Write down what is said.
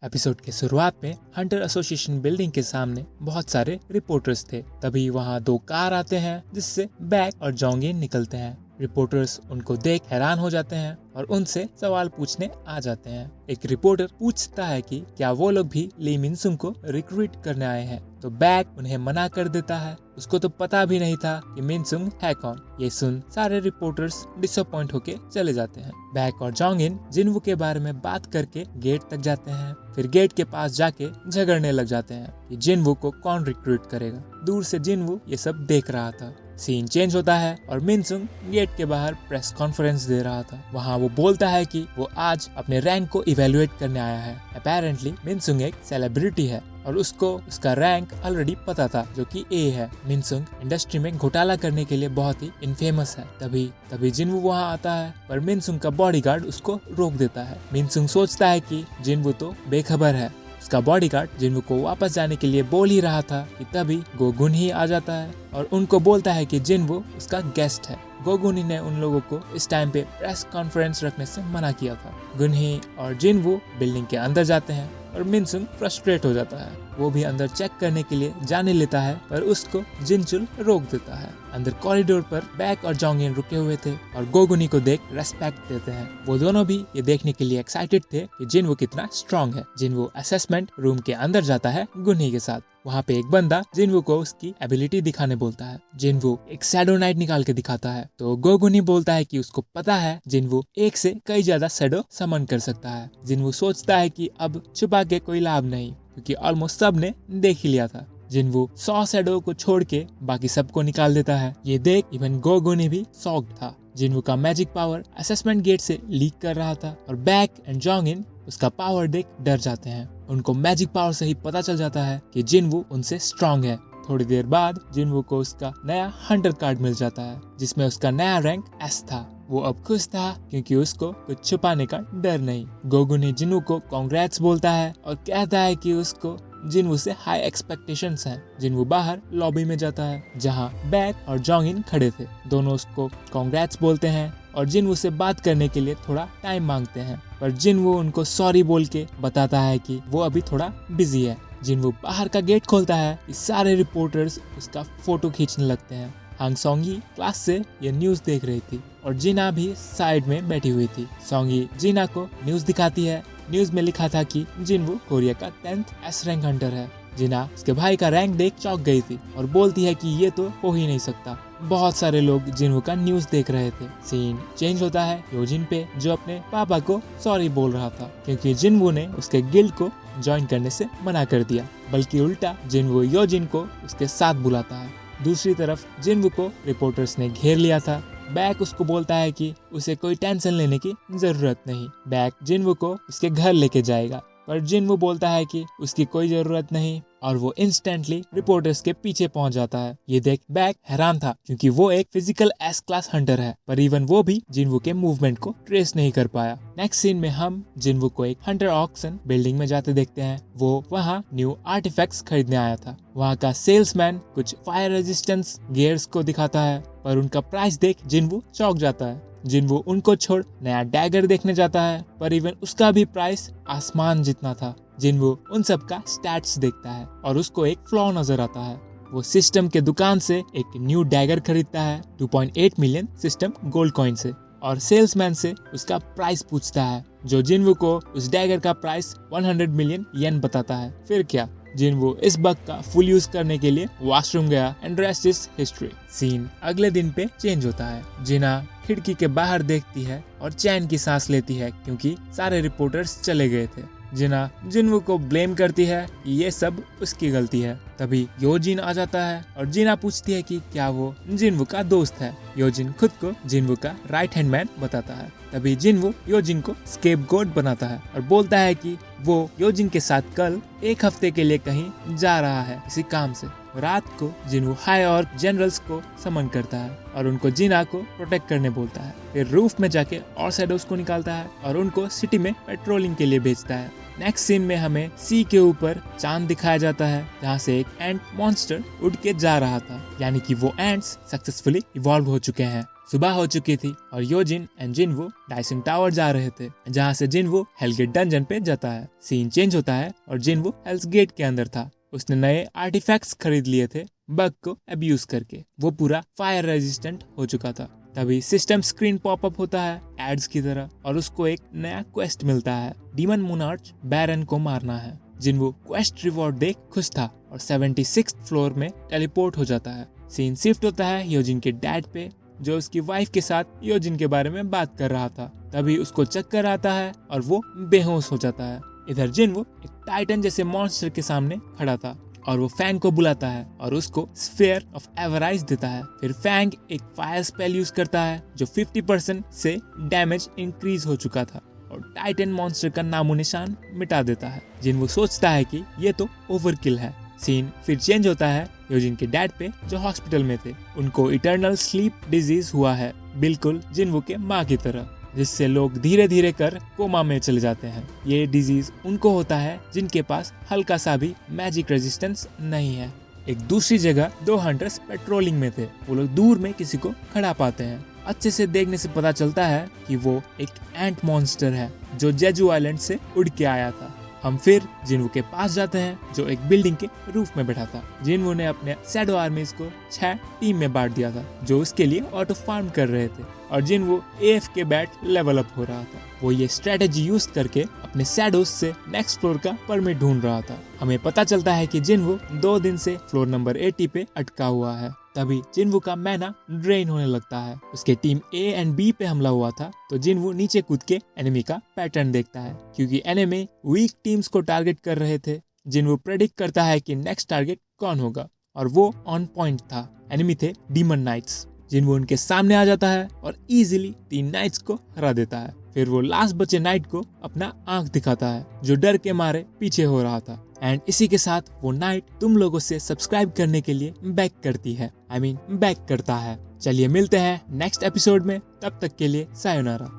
Episode के शुरुआत में हंटर एसोसिएशन बिल्डिंग के सामने बहुत सारे रिपोर्टर्स थे। तभी वहाँ 2 कार आते हैं जिससे बैक और जोंगिन निकलते हैं। रिपोर्टर्स उनको देख हैरान हो जाते हैं और उनसे सवाल पूछने आ जाते हैं। एक रिपोर्टर पूछता है कि क्या वो लोग भी ली मिनसुंग को रिक्रूट करने आए हैं, तो बैक उन्हें मना कर देता है। उसको तो पता भी नहीं था कि मिनसुंग है कौन। ये सुन सारे रिपोर्टर्स डिसअपॉइंट होके चले जाते हैं। बैक और जोंगिन जिनवू के बारे में बात करके गेट तक जाते हैं। फिर गेट के पास जाके झगड़ने लग जाते हैं कि जिनवू को कौन रिक्रूट करेगा। दूर से जिनवू ये सब देख रहा था। सीन चेंज होता है और मिनसुंग गेट के बाहर प्रेस कॉन्फ्रेंस दे रहा था। वहाँ वो बोलता है कि वो आज अपने रैंक को इवेलुएट करने आया है। अपेरेंटली मिनसुंग एक सेलिब्रिटी है और उसको उसका रैंक ऑलरेडी पता था, जो कि ए है। मिनसुंग इंडस्ट्री में घोटाला करने के लिए बहुत ही इनफेमस है। तभी जिनवू वहाँ आता है, पर मिनसुंग का बॉडीगार्ड उसको रोक देता है। मिनसुंग सोचता है कि जिनवू तो बेखबर है। उसका बॉडीगार्ड जिनवू को वापस जाने के लिए बोल ही रहा था कि तभी गोगुन ही आ जाता है और उनको बोलता है कि जिनवू उसका गेस्ट है। गोगुन ही ने उन लोगों को इस टाइम पे प्रेस कॉन्फ्रेंस रखने से मना किया था। गुनही और जिनवू बिल्डिंग के अंदर जाते हैं और मिनसुंग फ्रस्ट्रेट हो जाता है। वो भी अंदर चेक करने के लिए जाने लेता है, पर उसको जिनचुल रोक देता है। अंदर कॉरिडोर पर बैक और जोंगिन रुके हुए थे और गोगुनी को देख रेस्पेक्ट देते हैं। वो दोनों भी ये देखने के लिए एक्साइटेड थे कि जिनवू कितना स्ट्रांग है। जिनवू असेसमेंट रूम के अंदर जाता है गुनही के साथ। वहाँ पे एक बंदा जिनवू को उसकी एबिलिटी दिखाने बोलता है। जिनवू एक शैडो नाइट निकाल के दिखाता है, तो गोगुनी बोलता है कि उसको पता है जिनवू एक से कई ज्यादा शैडो समन कर सकता है। जिनवू सोचता है कि अब छुपा के कोई लाभ नहीं, क्योंकि ऑलमोस्ट सब ने देख ही लिया था। जिनवू 100 शैडो को छोड़ के बाकी सबको निकाल देता है। ये देख इवन गोगुनी भी शॉक्ड था। जिनवू का मैजिक पावर असेसमेंट गेट से लीक कर रहा था और बैक एंड जोंगिन उसका पावर देख डर जाते हैं। उनको मैजिक पावर से ही पता चल जाता है कि जिनवू उनसे स्ट्रांग है। थोड़ी देर बाद जिनवू को उसका नया हंटर कार्ड मिल जाता है, जिसमें उसका नया रैंक एस था। वो अब खुश था क्योंकि उसको कुछ छुपाने का डर नहीं। गोगुनी जिनवू को कांग्रेट्स बोलता है और कहता है कि उसको जिनवू से हाई एक्सपेक्टेशंस हैं। जिनवू बाहर लॉबी में जाता है, जहां बैक और जोंगिन खड़े थे। दोनों उसको कांग्रेट्स बोलते हैं और जिनवू से बात करने के लिए थोड़ा टाइम मांगते हैं, पर जिनवू उनको सॉरी बोल के बताता है कि वो अभी थोड़ा बिजी है। जिनवू बाहर का गेट खोलता है, सारे रिपोर्टर्स उसका फोटो खींचने लगते हैं। हांग सोंगी क्लास से ये न्यूज देख रही थी और जिना भी साइड में बैठी हुई थी। सोंगी जिना को न्यूज दिखाती है। न्यूज में लिखा था कि जिनवू कोरिया का 10th एस रैंक हंटर है। जिना उसके भाई का रैंक देख चौंक गई थी और बोलती है कि ये तो हो ही नहीं सकता। बहुत सारे लोग जिनवू का न्यूज देख रहे थे। सीन चेंज होता है योजिन पे, जो अपने पापा को सॉरी बोल रहा था क्योंकि जिनवू ने उसके गिल्ड को ज्वाइन करने से मना कर दिया, बल्कि उल्टा जिनवू योजिन को उसके साथ बुलाता है। दूसरी तरफ जिनवू को रिपोर्टर्स ने घेर लिया था। बैक उसको बोलता है कि उसे कोई टेंशन लेने की जरूरत नहीं। बैक जिनवू को उसके घर लेके जाएगा, पर जिनवू बोलता है कि उसकी कोई जरूरत नहीं और वो इंस्टेंटली रिपोर्टर्स के पीछे पहुंच जाता है। ये देख बैक हैरान था क्योंकि वो एक फिजिकल एस क्लास हंटर है, पर इवन वो भी जिनवू के मूवमेंट को ट्रेस नहीं कर पाया। नेक्स्ट सीन में हम जिनवू को एक हंटर ऑक्शन बिल्डिंग में जाते देखते हैं। वो वहाँ न्यू आर्टिफैक्ट्स खरीदने आया था। वहाँ का सेल्समैन कुछ फायर रेजिस्टेंस गियर्स को दिखाता है, पर उनका प्राइस देख जिनवू चौंक जाता है। जिनवू उनको छोड़ नया डैगर देखने जाता है, पर इवन उसका भी प्राइस आसमान जितना था। जिनवू उन सब का स्टैट्स देखता है और उसको एक फ्लॉ नजर आता है। वो सिस्टम के दुकान से एक न्यू डैगर खरीदता है 2.8 मिलियन सिस्टम गोल्ड कॉइन से और सेल्समैन से उसका प्राइस पूछता है, जो जिनवू को उस डैगर का प्राइस 100 मिलियन येन बताता है। फिर क्या, जिनवू इस बग का फुल यूज करने के लिए वॉशरूम गया and rest is history. Scene अगले दिन पे चेंज होता है। जिना खिड़की के बाहर देखती है और चैन की सांस लेती है क्योंकि सारे रिपोर्टर्स चले गए थे। जिना जिनवू को ब्लेम करती है कि ये सब उसकी गलती है। तभी योजिन आ जाता है और जिना पूछती है कि क्या वो जिनवू का दोस्त है। योजिन खुद को जिनवू का राइट हैंड मैन बताता है। तभी जिनवू योजिन को स्केपगोट बनाता है और बोलता है कि वो योजिन के साथ कल 1 हफ्ते के लिए कहीं जा रहा है किसी काम से। रात को जिनवू हाई और जनरल्स को समन करता है और उनको जिना को प्रोटेक्ट करने बोलता है। फिर रूफ में जाके और शैडोज को निकालता है और उनको सिटी में पेट्रोलिंग के लिए भेजता है। नेक्स्ट सीन में हमें सी के ऊपर चांद दिखाया जाता है, जहाँ से एक एंट मॉन्स्टर उड़ के जा रहा था, यानी कि वो एंट्स सक्सेसफुली इवॉल्व हो चुके हैं। सुबह हो चुकी थी और योजिन एंड जिनवू डाइसन टावर जा रहे थे, जहाँ से जिनवू हेलगेट डंजन पे जाता है। सीन चेंज होता है और जिनवू हेल्स गेट के अंदर था। उसने नए आर्टिफैक्ट्स खरीद लिए थे बग को अब्यूज करके। वो पूरा फायर रेजिस्टेंट हो चुका था। तभी सिस्टम स्क्रीन पॉपअप होता है एड्स की तरह और उसको एक नया क्वेस्ट मिलता है, डीमन मोनार्च बैरन को मारना है। जिनवू क्वेस्ट रिवॉर्ड देख खुश था और 76th फ्लोर में टेलीपोर्ट हो जाता है। सीन शिफ्ट होता है योजिन के डैड पे, जो उसकी वाइफ के साथ योजिन के बारे में बात कर रहा था। तभी उसको चक्कर आता है और वो बेहोश हो जाता है। इधर जिनवू एक टाइटन जैसे मॉन्स्टर के सामने खड़ा था और वो फैंग को बुलाता है और उसको स्फीयर ऑफ एवराइज देता है। फिर फैंग एक फायर स्पेल यूज करता है जो 50% से डैमेज इंक्रीज हो चुका था और टाइटन मॉन्स्टर का नामो निशान मिटा देता है। जिनवू सोचता है कि ये तो ओवरकिल है। सीन फिर चेंज होता है योजिन के डैड पे, जो हॉस्पिटल में थे। उनको इटर्नल स्लीप डिजीज हुआ है, बिल्कुल जिनवू के माँ की तरह, जिससे लोग धीरे धीरे कर कोमा में चले जाते हैं। ये डिजीज उनको होता है जिनके पास हल्का सा भी मैजिक रेजिस्टेंस नहीं है। एक दूसरी जगह 2 हंटर्स पेट्रोलिंग में थे। वो लोग दूर में किसी को खड़ा पाते हैं। अच्छे से देखने से पता चलता है कि वो एक एंट मॉन्स्टर है जो जेजू आइलैंड से उड़ के आया था। हम फिर जिनवू के पास जाते हैं जो एक बिल्डिंग के रूफ में बैठा था। जिनवू ने अपने शैडो आर्मीज को 6 टीम में बांट दिया था जो उसके लिए ऑटो फार्म कर रहे थे और जिनवू एफ के बैट लेवल अप हो रहा था। वो ये स्ट्रेटेजी यूज करके अपने शैडोज से नेक्स्ट फ्लोर का परमिट ढूंढ रहा था। हमें पता चलता है कि जिनवू 2 दिन से फ्लोर नंबर 80 पे अटका हुआ है। तभी जिनवू का मैना ड्रेन होने लगता है। उसके टीम ए एंड बी पे हमला हुआ था तो जिनवू नीचे कूद के एनिमी का पैटर्न देखता है। क्योंकि एनिमी वीक टीम्स को टारगेट कर रहे थे, जिनवू प्रेडिक्ट करता है कि नेक्स्ट टारगेट कौन होगा और वो ऑन पॉइंट था। एनिमी थे डीमन नाइट्स। जिनवू उनके सामने आ जाता है और इजीली 3 नाइट्स को हरा देता है। फिर वो लास्ट बचे नाइट को अपना आंख दिखाता है जो डर के मारे पीछे हो रहा था। एंड इसी के साथ वो नाइट तुम लोगों से सब्सक्राइब करने के लिए बैक करती है, बैक करता है। चलिए मिलते हैं नेक्स्ट एपिसोड में, तब तक के लिए सायोनारा।